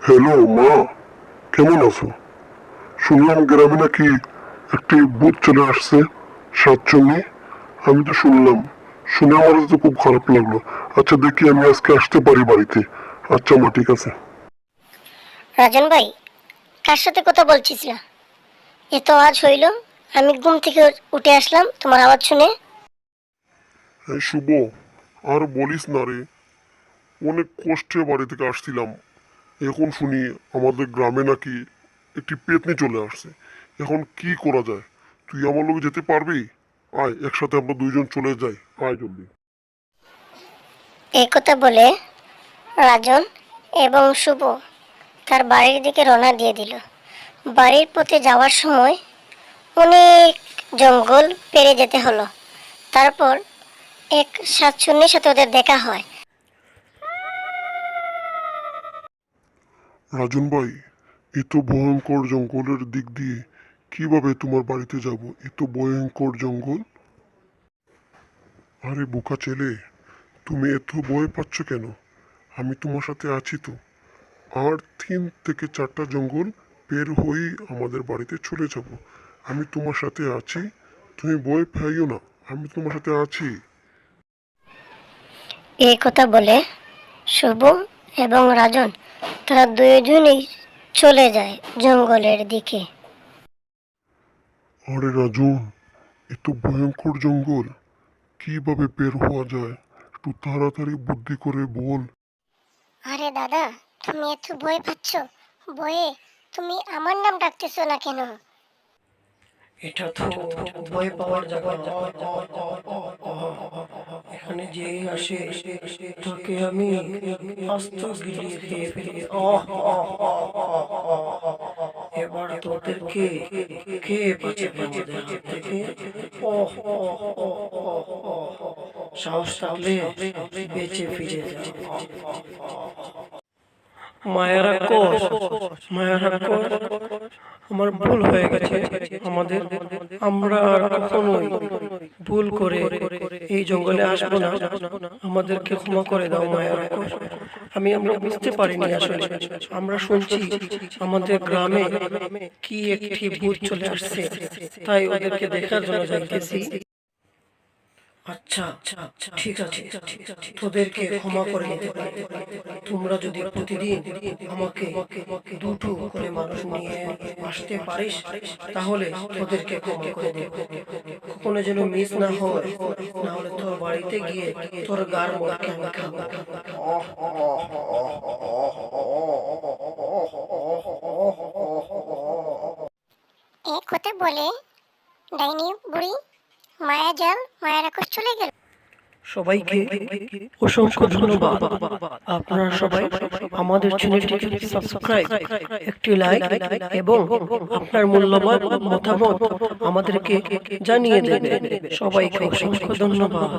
Hello মা, কেমন আছো? শুনলাম গ্রামে নাকি একটি ভূত চলে আসছে, সাতচন্নি। আমি তো শুনলাম, শুনে আমার তো খুব খারাপ লাগলো। আচ্ছা দেখি আমি আজকে আসতে পারি বাড়িতে। আচ্ছা মা, ঠিক আছে। রাজন ভাই, কার সাথে কথা বলছিস না? এ তো আজ হইল, আমি ঘুম থেকে উঠে আসলাম তোমার আওয়াজ শুনে। এই শুভ, আর বলিস না রে, অনেক কষ্টে বাড়ি থেকে আসছিলাম। এখন শুনি আমাদের গ্রামে নাকি একটি পেতনি চলে আসছে। এখন কি করা যায়? তুই আমার লোক যেতে পারবি? আয়, একসাথে আমরা দুইজন চলে যাই। আয় জলদি। এই কথা বলে রাজন এবং শুভ তার বাড়ির দিকে রওনা দিয়ে দিল। বাড়ির পথে যাওয়ার সময় অনেক জঙ্গল পেরিয়ে যেতে হলো। তারপর এক সাতচন্নির সাথে ওদের দেখা হয়। রাজন ভাই, এত ভয়ঙ্কর জঙ্গলের দিক দিয়ে কিভাবে তোমার বাড়িতে যাব? এত ভয়ঙ্কর জঙ্গল। আরে বোকা ছেলে, তুমি এত ভয় পাচ্ছ কেন? আমি তোমার সাথে আছি তো। আর 3 থেকে 4টা জঙ্গল পের হয়েই আমাদের বাড়িতে চলে যাব। আমি তোমার সাথে আছি, তুমি ভয় পাইও না, আমি তোমার সাথে আছি। এই কথা বলে শুভ এবং রাজন তারা দুজনেই চলে যায় জঙ্গলের দিকে। আরে রাজন, এত ভয়ঙ্কর জঙ্গল, কিভাবে বের হওয়া যায়? একটু তাড়াতাড়ি বুদ্ধি করে বল। আরে দাদা, তুমি এত ভয় পাচ্ছ, ভয়ে তুমি আমার নাম ডাকতেছো না কেন? এটা তো ভয় পাওয়ার জায়গা নয়। এখানে যে আসে তোকে আমি আস্ত গিলিয়ে খেয়ে ফেলি। এবার তোদেরকে কে বাঁচাবে আমাদের হাত থেকে? ওহ, সাহস থাকলে বেঁচে ফিরে যা। মায়েরা কোষ, মায়েরা কোষ, আমার ভুল হয়ে গেছে। আমাদের আমরা আর কখনোই ভুল করে এই জঙ্গলে আসবো না। আমাদেরকে ক্ষমা করে দাও মায়েরা কোষ। আমরা বুঝতে পারিনি আসলে। আমরা শুনছি আমাদের গ্রামে কি একটি ভূত চলে আসছে, তাই ওদেরকে দেখার জন্য যাইতেছি। আচ্ছা, ঠিক আছে, তোদেরকে ক্ষমা করে দিতে পারি। তোমরা যদি প্রতিদিন আমাকে দুটো করে মানুষ নিয়ে আসতে পারিস, তাহলে তোদেরকে ক্ষমা করে দেব। কখনো যেন মিস না হয়, না হলে তোর বাড়িতে গিয়ে তোর গার মধ্যে আমি খাবো। এক কথা বলে ডাইনি বুড়ি মায়া জাল মায়া রাক্ষস চলে গেল। সবাইকে অসংখ্য ধন্যবাদ। আপনারা সবাই আমাদের চ্যানেলটিকে সাবস্ক্রাইব, একটি লাইক এবং আপনার মূল্যবান মতামত আমাদেরকে জানিয়ে দেবেন। সবাইকে অসংখ্য ধন্যবাদ।